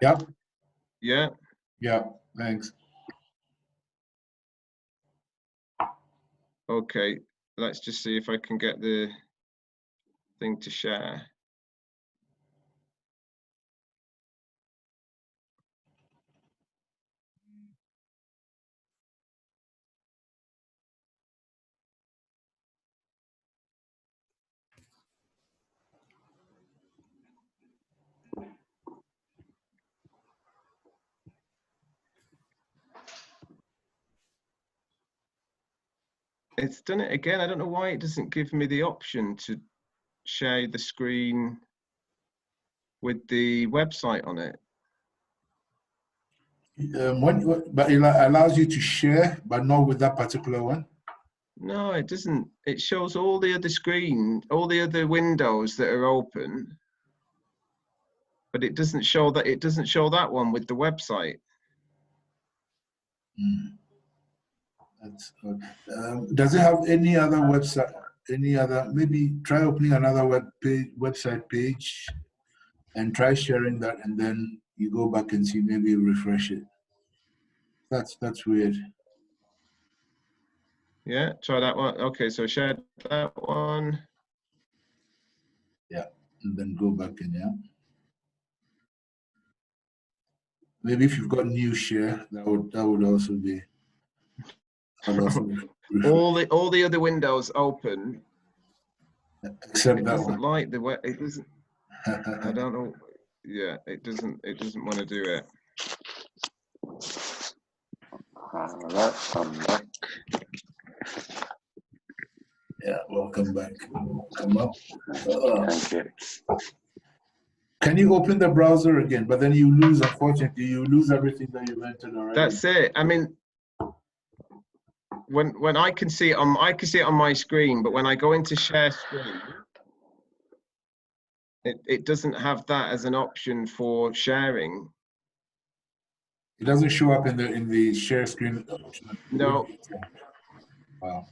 Yeah. Yeah. Yeah. Thanks. Okay. Let's just see if I can get the thing to share. It's done it again. I don't know why it doesn't give me the option to share the screen with the website on it. But it allows you to share, but not with that particular one. No, it doesn't. It shows all the other screen, all the other windows that are open, but it doesn't show that. It doesn't show that one with the website. That's good. Does it have any other website? Any other? Maybe try opening another website page, and try sharing that, and then you go back and see. Maybe refresh it. That's weird. Yeah, try that one. Okay, so share that one. Yeah, and then go back in. Yeah. Maybe if you've got new share, that would also be. all the other windows open, except that doesn't one. like the way it doesn't. I don't know. Yeah, it doesn't want to do it. Welcome back. Yeah, welcome back. Come up. Thank you. Can you open the browser again? But then you lose, unfortunately, you lose everything that you've entered already. That's it. I mean, when I can see it on my screen, but when I go into share screen, it doesn't have that as an option for sharing. It doesn't show up in the share screen option. No. Wow.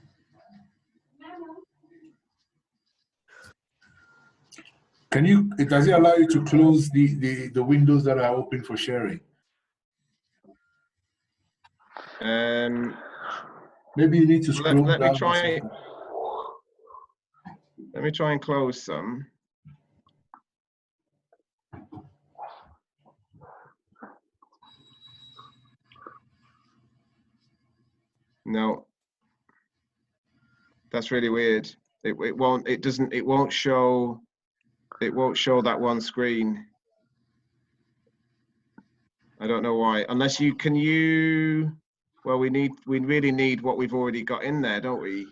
Does it allow you to close the windows that are open for sharing? Maybe you need to scroll down. Let me try and close some. No, that's really weird. It won't show that one screen. I don't know why. Unless well, we really need what we've already got in there, don't we?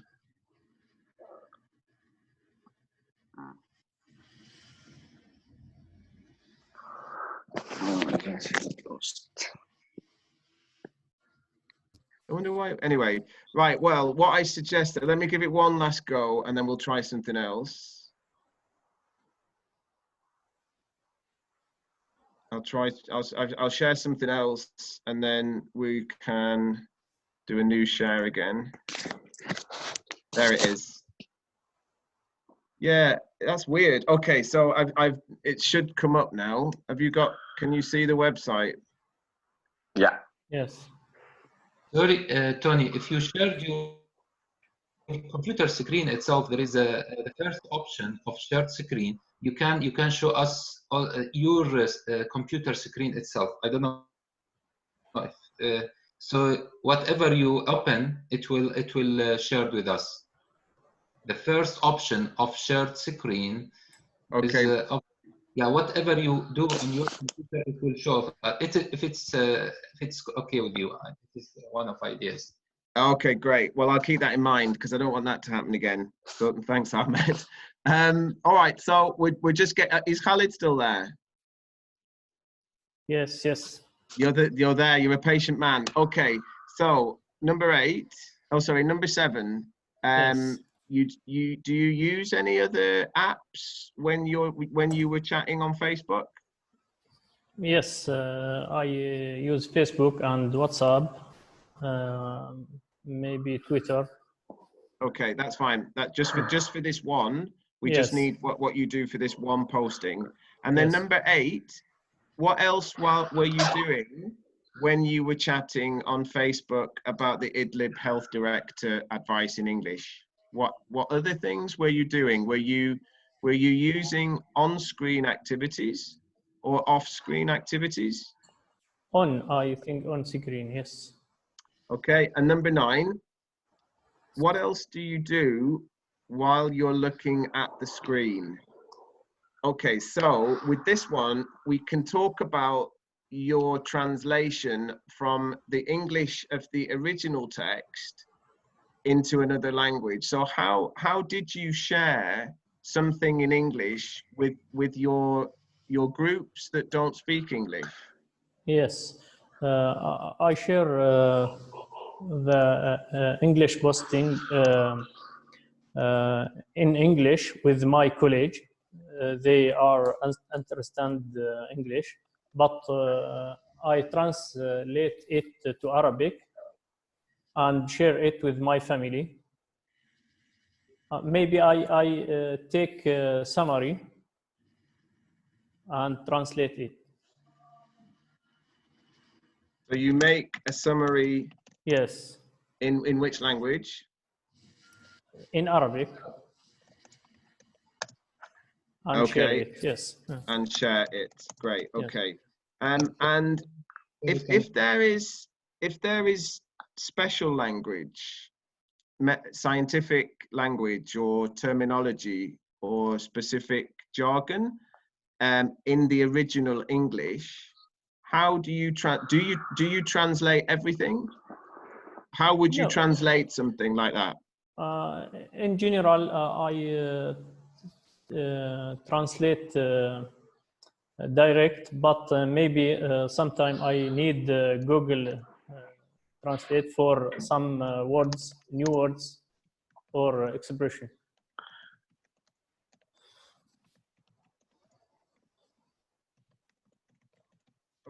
I wonder why. Anyway, right. Well, what I suggested, let me give it one last go and then we'll try something else. I'll share something else and then we can do a new share again. There it is. Yeah, that's weird. Okay, so it should come up now. Can you see the website? Yeah. Yes. Sorry, Tony, if you shared your computer screen itself, there is the first option of shared screen. You can show us all, your computer screen itself. I don't know if, so whatever you open, it will share with us. The first option of shared screen. Okay. Is, yeah, whatever you do on your computer, it will show. If it's okay with you, this is one of ideas. Okay, great. Well, I'll keep that in mind because I don't want that to happen again. So thanks, Ahmed. All right, so we just is Khalid still there? Yes, yes. You're there. You're a patient man. Okay, so number 7. Yes. Do you use any other apps when you were chatting on Facebook? Yes, I use Facebook and WhatsApp, maybe Twitter. Okay, that's fine. That just for this one, we just need what you do for this one posting. And then number 8, what else were you doing when you were chatting on Facebook about the Idlib health director advice in English? What other things were you doing? Were you using on-screen activities or off-screen activities? I think on screen, yes. Okay, and number 9, what else do you do while you're looking at the screen? Okay, so with this one, we can talk about your translation from the English of the original text into another language. So how did you share something in English with your groups that don't speak English? Yes, I share the English posting in English with my college. They are understand English, but I translate it to Arabic and share it with my family. Maybe I take a summary and translate it. So you make a summary Yes, in which language? in Arabic. And share Okay, it, yes. and share it. Great. Yes. Okay. And if there is special language, scientific language or terminology or specific jargon in the original English, how do you translate everything? How would you No. translate something like that? In general, I translate direct, but maybe sometime I need Google Translate for some words, new words, or expression.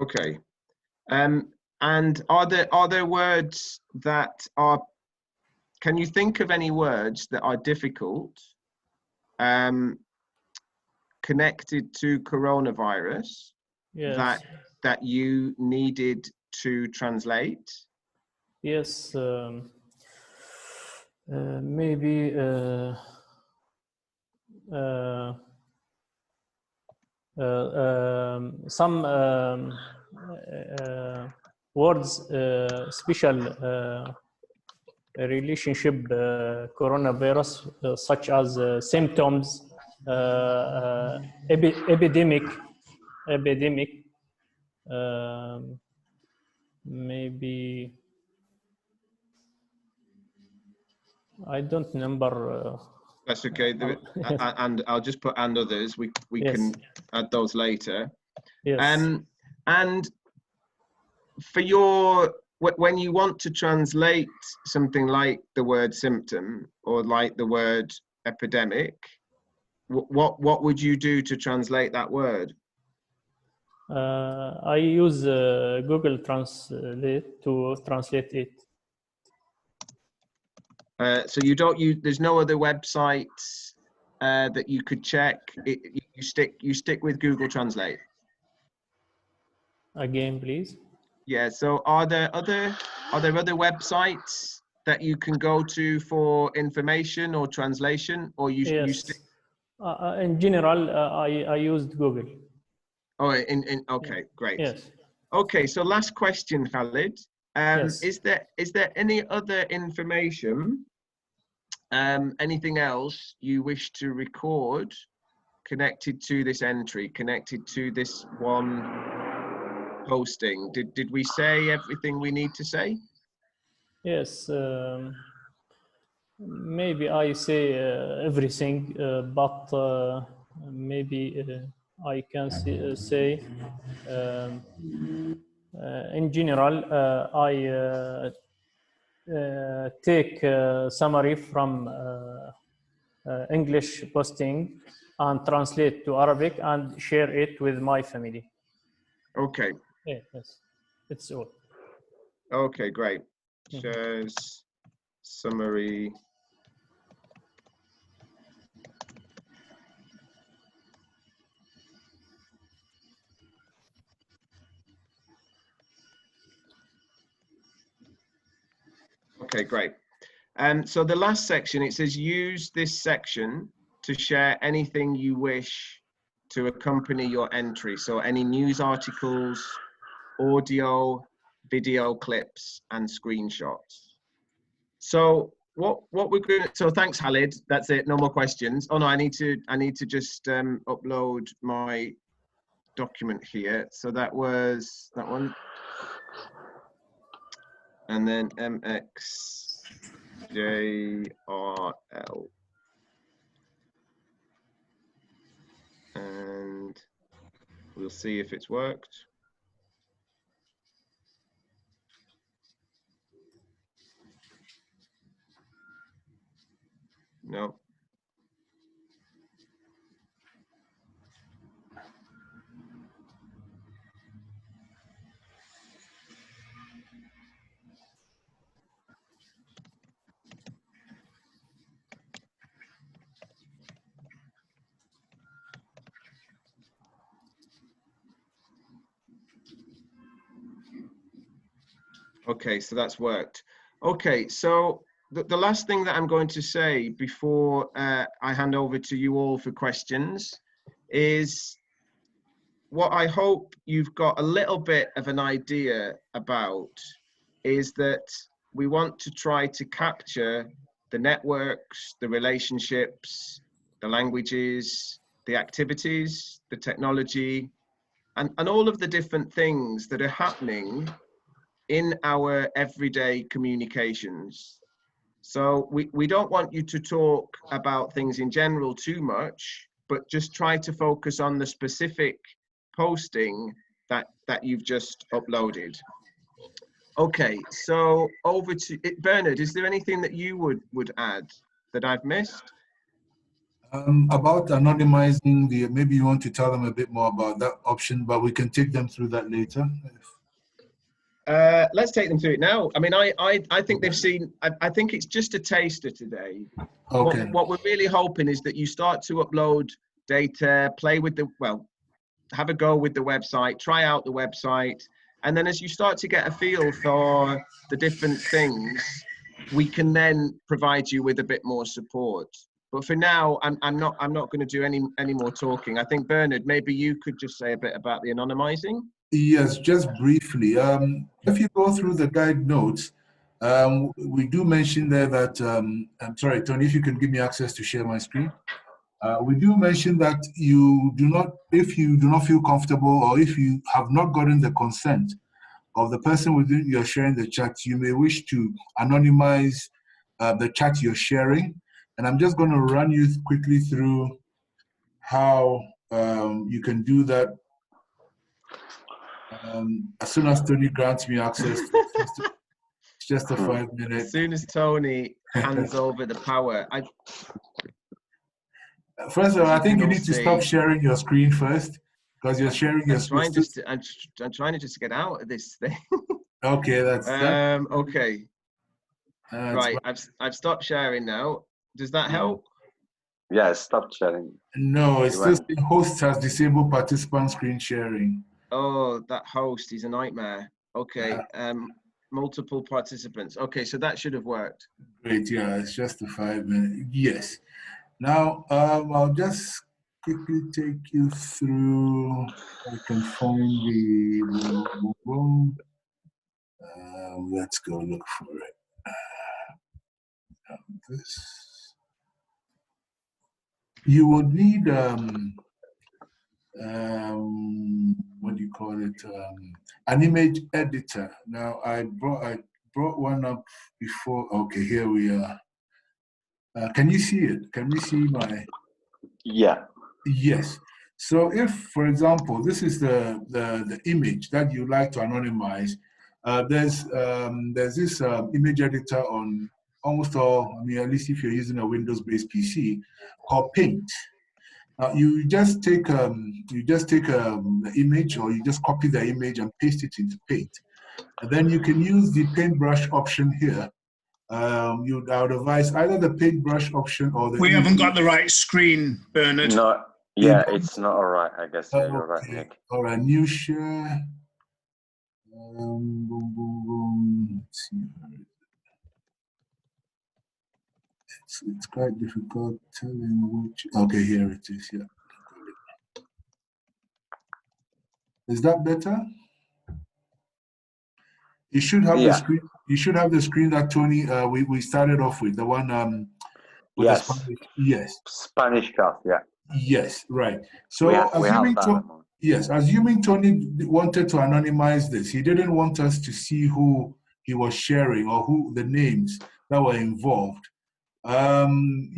Okay. And are there words that are? Can you think of any words that are difficult connected to coronavirus? Yes. that you needed to translate? Yes. Maybe some words special relationship coronavirus such as symptoms, epidemic, maybe I don't remember. That's okay. And I'll just put and others. We Yes. can add those later. Yes. And for your when you want to translate something like the word symptom or like the word epidemic, what would you do to translate that word? I use Google Translate to translate it. So you don't use. There's no other websites that you could check. You stick with Google Translate. Again, please. Yeah. So are there other websites that you can go to for information or translation, or you stick? In general, I used Google. Oh, okay, great. Yes. Okay, so last question, Khalid. Yes. Is there any other information, anything else you wish to record connected to this entry, connected to this one posting? Did we say everything we need to say? Yes. Maybe I say everything, but maybe I can say in general, I take summary from English posting and translate to Arabic and share it with my family. Okay. Yeah, yes, it's all. Okay, great. Shares summary. Okay, great. So the last section, it says use this section to share anything you wish to accompany your entry. So any news articles, audio, video clips, and screenshots. So what we're going to, so thanks Khalid, that's it, no more questions. Oh no, I need to just upload my document here. So that was that one. And then MXJRL. And we'll see if it's worked. No. Okay, so that's worked. Okay, so the last thing that I'm going to say before I hand over to you all for questions is what I hope you've got a little bit of an idea about is that we want to try to capture the networks, the relationships, the languages, the activities, the technology, and all of the different things that are happening in our everyday communications. So we don't want you to talk about things in general too much, but just try to focus on the specific posting that you've just uploaded. Okay, so over to Bernard. Is there anything that you would add that I've missed? About anonymizing the, maybe you want to tell them a bit more about that option, but we can take them through that later. Let's take them through it now. I mean, I think they've seen, I think it's just a taster today. Okay. What we're really hoping is that you start to upload data, play with the, well, have a go with the website, try out the website. And then as you start to get a feel for the different things, we can then provide you with a bit more support. But for now, I'm not going to do any more talking. I think Bernard, maybe you could just say a bit about the anonymizing. Yes, just briefly. If you go through the guide notes, we do mention there that, I'm sorry, Tony, if you can give me access to share my screen. We do mention that you do not, if you do not feel comfortable or if you have not gotten the consent of the person with whom you're sharing the chat, you may wish to anonymize the chat you're sharing. And I'm just going to run you quickly through how you can do that. As soon as Tony grants me access, it's just a 5 minute. As soon as Tony hands over the power, first of all, I think you need to see, stop sharing your screen first, because you're sharing your screen. I'm trying to just get out of this thing. Okay, that's that. Okay. Right, I've stopped sharing now. Does that help? Yeah, stop sharing. No, it's still saying host has disabled participant screen sharing. Oh, that host is a nightmare. Okay, multiple participants. Okay, so that should have worked. Great, yeah, it's just a 5 minute. Yes. Now, I'll just quickly take you through. I can find the. Let's go look for it. This. You would need what do you call it? An image editor. Now I brought one up before. Okay, here we are. Can you see it? Can we see my? Yeah. Yes. So if, for example, this is the image that you like to anonymize, there's this image editor on almost all. I mean, at least if you're using a Windows-based PC, called Paint. You just take the image, or you just copy the image and paste it into Paint, and then you can use the paintbrush option here. I would advise either the paintbrush option or the. We haven't got the right screen, Bernard. No, yeah, it's not all right. I guess you're right, Okay. Nick. All right, new share. Boom, boom, boom. Let's see. It's quite difficult telling which. Okay, here it is. Yeah. Is that better? You should have the Yeah. screen. You should have the screen that Tony we started off with, the one with the Yes. Spanish. Yes. Spanish stuff. Yeah. Yes, right. So We have assuming that. assuming Tony wanted to anonymize this, he didn't want us to see who he was sharing or who the names that were involved.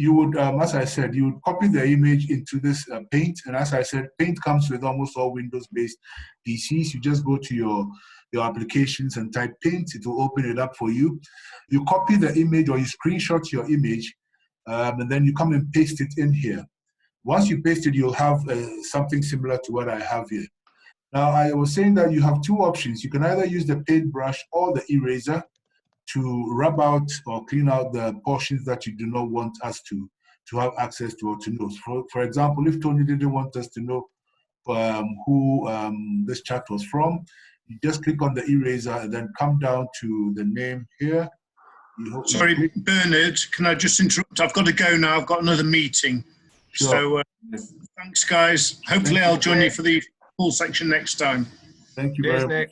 You would, as I said, you would copy the image into this Paint, and as I said, Paint comes with almost all Windows-based PCs. You just go to your applications and type Paint; it will open it up for you. You copy the image or you screenshot your image, and then you come and paste it in here. Once you paste it, you'll have something similar to what I have here. Now, I was saying that you have two options. You can either use the paintbrush or the eraser to rub out or clean out the portions that you do not want us to have access to or to know. For example, if Tony didn't want us to know who this chat was from, you just click on the eraser and then come down to the name here. Sorry, Bernard, can I just interrupt? I've got to go now. I've got another meeting. Sure. So thanks, guys. Hopefully I'll join you for the full section next time. Thank you Cheers, very Nick.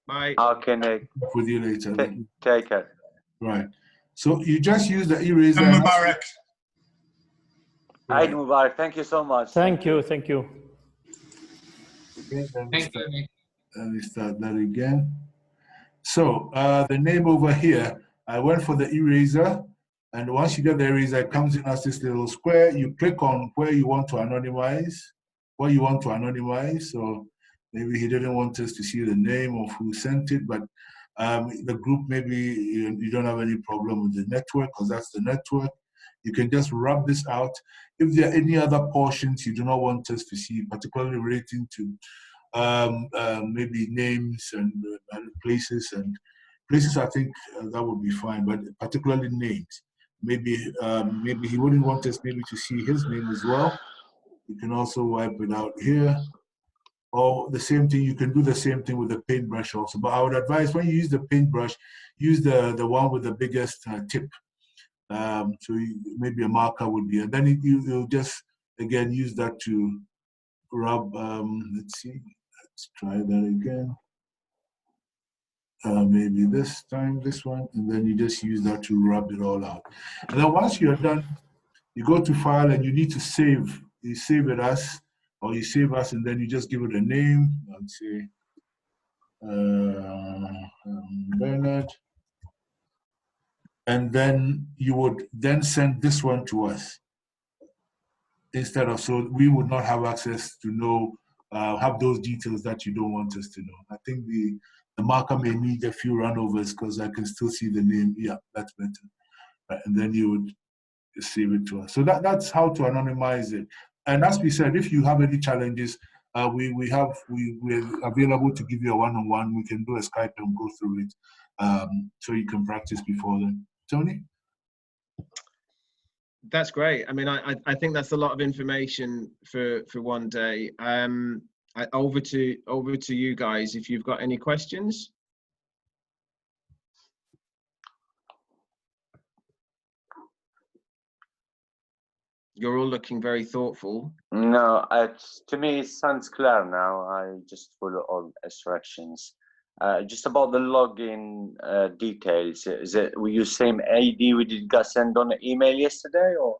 Bye. Okay, Nick. much. With you later. Take it. Right. So you just use the eraser. And Mubarak. Eid Mubarak. Thank you so much. Thank you. Thank you. Okay, Thank you, Nick. let me start that again. So the name over here, I went for the eraser, and once you get the eraser, it comes in as this little square. You click on where you want to anonymize, So maybe he didn't want us to see the name of who sent it, but the group, maybe you don't have any problem with the network because that's the network. You can just rub this out. If there are any other portions you do not want us to see, particularly relating to maybe names and places, I think that would be fine, but particularly names. Maybe he wouldn't want us maybe to see his name as well. You can also wipe it out here. Or the same thing, you can do the same thing with the paintbrush also. But I would advise when you use the paintbrush, use the one with the biggest tip. So maybe a marker would be, and then you'll just again use that to rub. Let's see, let's try that again. Maybe this time this one, and then you just use that to rub it all out. And then once you're done, you go to File and you need to save. You save it as, or you save as, and then you just give it a name. Let's say Bernard. And then you would then send this one to us instead of, so we would not have access to know, have those details that you don't want us to know. I think the marker may need a few runovers because I can still see the name. Yeah, that's better. Right, and then you would save it to us. So that's how to anonymize it. And as we said, if you have any challenges, we're available to give you a one-on-one. We can do a Skype and go through it, so you can practice before then. Tony? That's great. I mean, I think that's a lot of information for one day. Over to you guys if you've got any questions. You're all looking very thoughtful. No, to me it sounds clear now. I just follow all instructions. Just about the login details, is it we use same ID we did send on the email yesterday, or?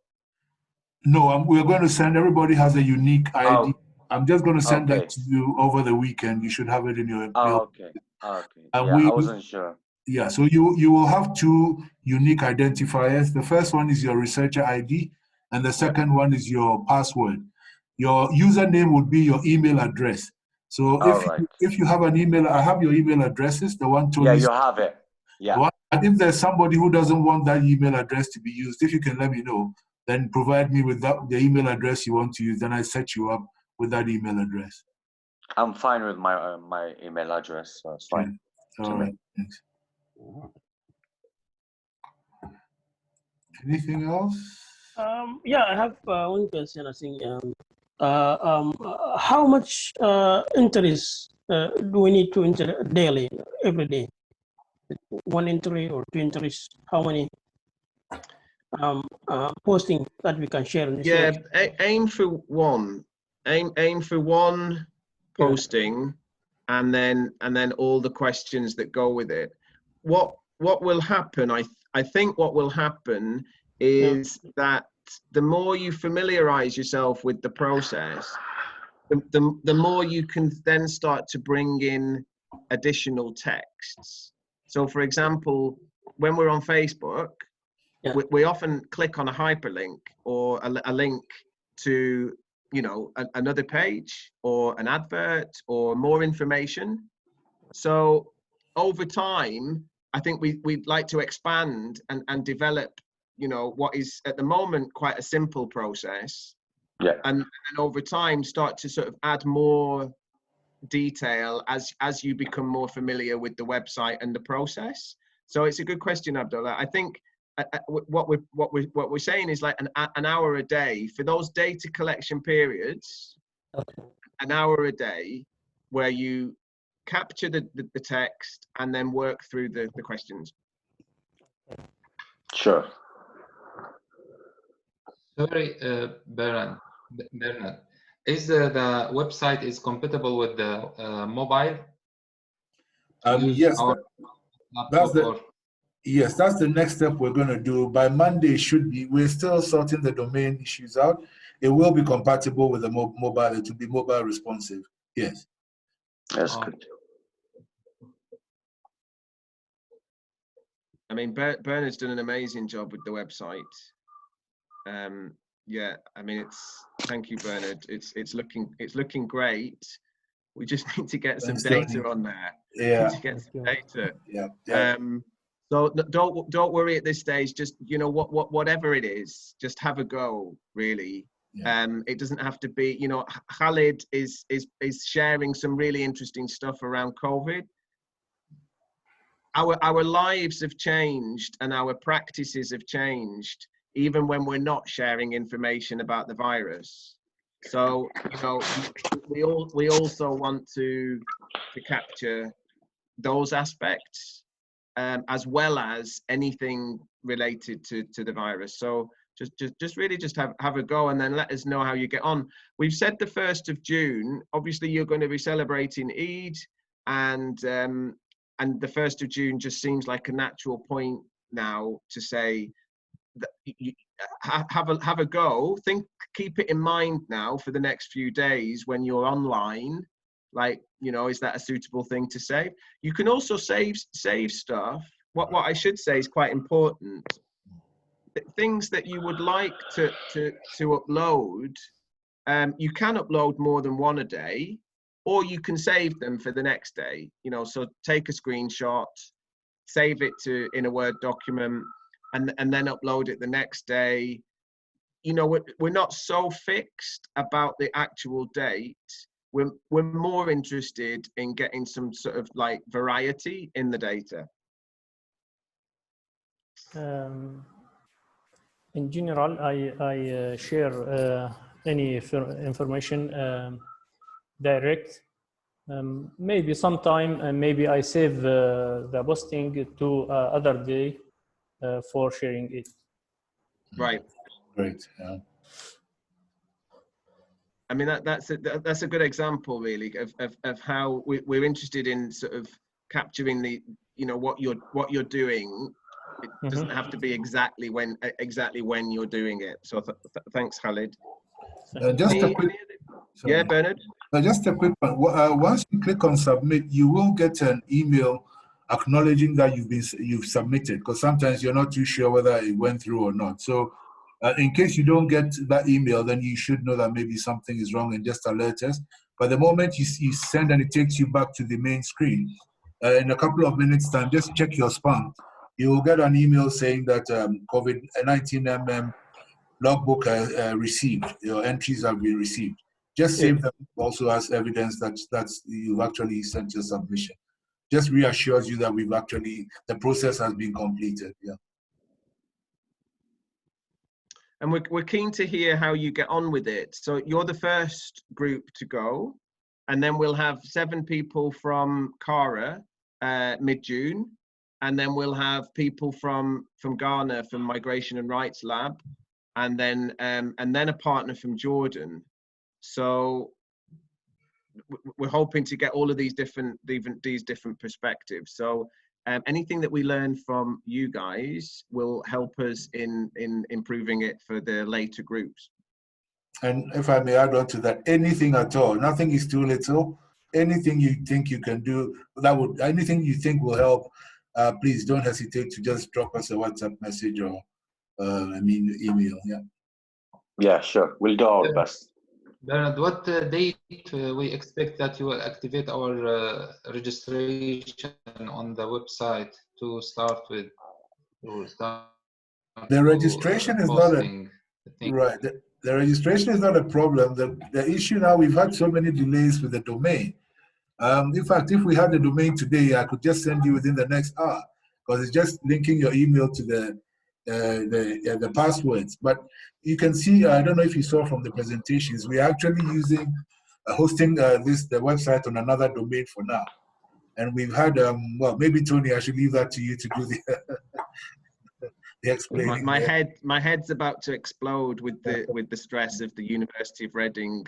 No, we're going to send, everybody has a unique ID. Oh. I'm just going to send Okay. that to you over the weekend. You should have it in your Oh, mail. okay. Okay. And Yeah, I wasn't sure. Yeah, so you will have two unique identifiers. The first one is your researcher ID, and the second one is your password. Your username would be your email address. So if you have an email, I have your email addresses, the one Tony. Yeah, you have it. Yeah. And if there's somebody who doesn't want that email address to be used, if you can let me know, then provide me with the email address you want to use, then I set you up with that email address. I'm fine with my my email address, so it's fine. All right. Thanks. Anything else? Yeah, I have one question. I think how much interest do we need to enter daily, every day? 1 entry or 2 entries? How many? posting that we can share in this Yeah, website? aim for one. Aim for one posting, and then all the questions that go with it. What will happen? I think what will happen is that the more you familiarize yourself with the process, the more you can then start to bring in additional texts. So, for example, when we're on Facebook, we often click on a hyperlink or a link to, you know, another page or an advert or more information. So over time, I think we'd like to expand and develop, you know, what is at the moment quite a simple process. Yeah. And over time start to sort of add more detail as you become more familiar with the website and the process. So it's a good question, Abdullah. I think what we're saying is like an hour a day for those data collection periods. An hour a day where you capture the text and then work through the questions. Sure. Sorry, Bernard, is the website is compatible with the mobile? Yes, Laptop yes, that's the next step we're going to do. By Monday, should be. We're still sorting the domain issues out. It will be compatible with the mobile. It will be mobile responsive. Yes. That's good. I mean, Bernard's done an amazing job with the website. Yeah, I mean, thank you, Bernard. It's looking great. We just need to get some data on there. Yeah. Need to get some data. Yeah. So don't worry at this stage. Just, you know, whatever it is, just have a go. Really. Yeah. It doesn't have to be. You know, Khalid is sharing some really interesting stuff around COVID. Our lives have changed and our practices have changed, even when we're not sharing information about the virus. So, you know, we also want to capture those aspects, as well as anything related to the virus. So just really have a go and then let us know how you get on. We've said the 1st of June. Obviously, you're going to be celebrating Eid, and the 1st of June just seems like a natural point now to say that you have a go. Keep it in mind now for the next few days when you're online. Like, you know, is that a suitable thing to save? You can also save stuff. What I should say is quite important. Things that you would like to upload, you can upload more than one a day, or you can save them for the next day. You know, so take a screenshot, save it in a Word document, and then upload it the next day. You know, we're not so fixed about the actual date. We're more interested in getting some sort of like variety in the data. In general, I share any information direct. Maybe sometime, maybe I save the posting to other day for sharing it. Right. Great. Yeah. I mean, that's a good example, really, of how we're interested in sort of capturing the, you know, what you're doing. It doesn't have to be exactly when you're doing it. So thanks, Khalid. Just a quick. Sorry. Yeah, Bernard. Just a quick one. Once you click on submit, you will get an email acknowledging that you've submitted, because sometimes you're not too sure whether it went through or not. So in case you don't get that email, then you should know that maybe something is wrong and just alert us. But the moment you send and it takes you back to the main screen, in a couple of minutes time, just check your spam. You will get an email saying that COVID-19mm logbook received, your entries have been received. Just save them also as evidence that you've actually sent your submission. Just reassures you that the process has been completed. Yeah. And we're keen to hear how you get on with it. So you're the first group to go, and then we'll have 7 people from Cara mid-June, and then we'll have people from Ghana, from Migration and Rights Lab, and then a partner from Jordan. So we're hoping to get all of these different perspectives. So anything that we learn from you guys will help us in improving it for the later groups. And if I may add on to that, anything at all, nothing is too little. Anything you think you can do, anything you think will help, please don't hesitate to just drop us a WhatsApp message or, email. Yeah. Yeah, sure. We'll do our best. Bernard, what date we expect that you will activate our registration on the website to start with? The registration is not a right. The registration is not a problem. The issue now, we've had so many delays with the domain. In fact, if we had the domain today, I could just send you within the next hour, because it's just linking your email to the passwords. But you can see, I don't know if you saw from the presentations, we're actually using hosting the website on another domain for now. And we've had, well, maybe Tony, I should leave that to you to do the explaining. My head's about to explode with the stress of the University of Reading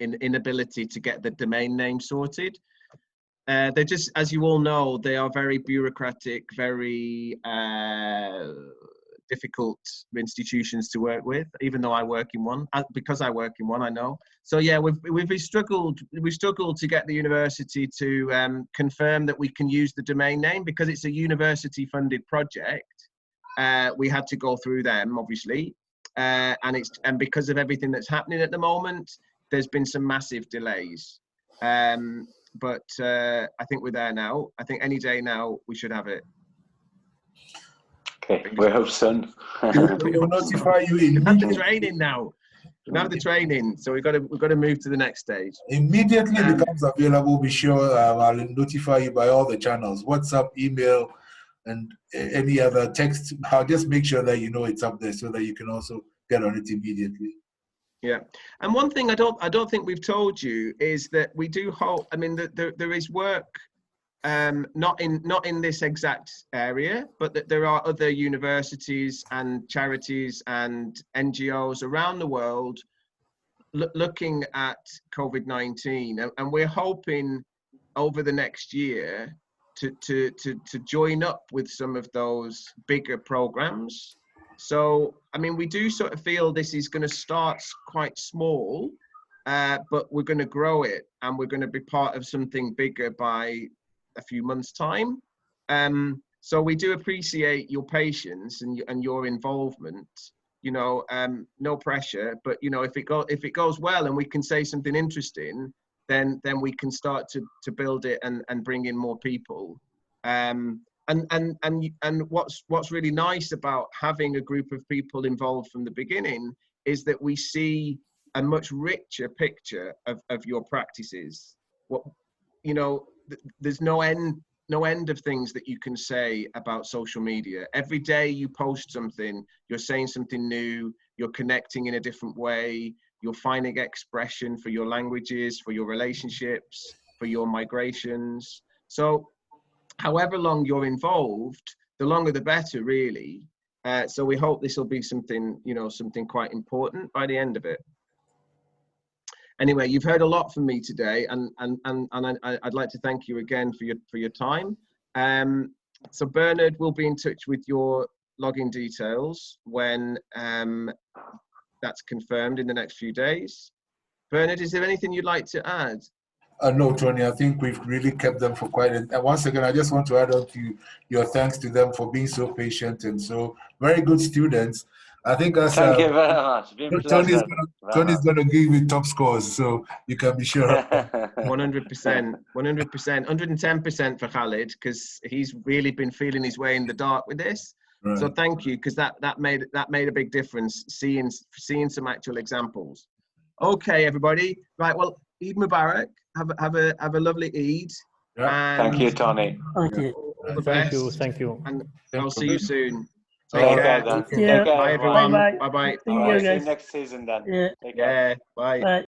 inability to get the domain name sorted. They're just, as you all know, they are very bureaucratic, very difficult institutions to work with, even though I work in one. Because I work in one, I know. So yeah, we've struggled to get the university to confirm that we can use the domain name, because it's a university funded project. We had to go through them, obviously, and because of everything that's happening at the moment, there's been some massive delays. But I think we're there now. I think any day now we should have it. Okay, we hope soon. We'll notify you immediately. We have the training now. We have the training, so we've got to move to the next stage. Immediately it becomes available. Be sure I'll notify you by all the channels: WhatsApp, email, and any other text. I'll just make sure that you know it's up there, so that you can also get on it immediately. Yeah, and one thing I don't think we've told you is that we do hope. I mean, there is work, not in this exact area, but that there are other universities and charities and NGOs around the world looking at COVID-19, and we're hoping over the next year to join up with some of those bigger programs. So, I mean, we do sort of feel this is going to start quite small, but we're going to grow it, and we're going to be part of something bigger by a few months' time. So we do appreciate your patience and your involvement. You know, no pressure, but you know, if it goes well and we can say something interesting, then we can start to build it and bring in more people. And what's really nice about having a group of people involved from the beginning is that we see a much richer picture of your practices. There's no end of things that you can say about social media. Every day you post something, you're saying something new, you're connecting in a different way, you're finding expression for your languages, for your relationships, for your migrations. So however long you're involved, the longer the better, really. So we hope this will be something, something quite important by the end of it. Anyway, you've heard a lot from me today, and I'd like to thank you again for your time. So Bernard will be in touch with your login details when that's confirmed in the next few days. Bernard, is there anything you'd like to add? No, Tony, I think we've really kept them for quite a... And once again, I just want to add on to your thanks to them for being so patient and so very good students. I think as thank you very much. Tony's going to give you top scores, so you can be sure. 100%, 100%, 110% for Khalid, because he's really been feeling his way in the dark with this. Right. So thank you, because that made a big difference, seeing some actual examples. Okay, everybody. Right. Well, Eid Mubarak. Have a lovely Eid. Yeah. Thank you, Tony. Okay. All the best. Thank you. And I'll see you soon. Take care then. Take care. Bye, everyone. Bye. Bye. See you next season then. Yeah. Take care. Bye. Bye.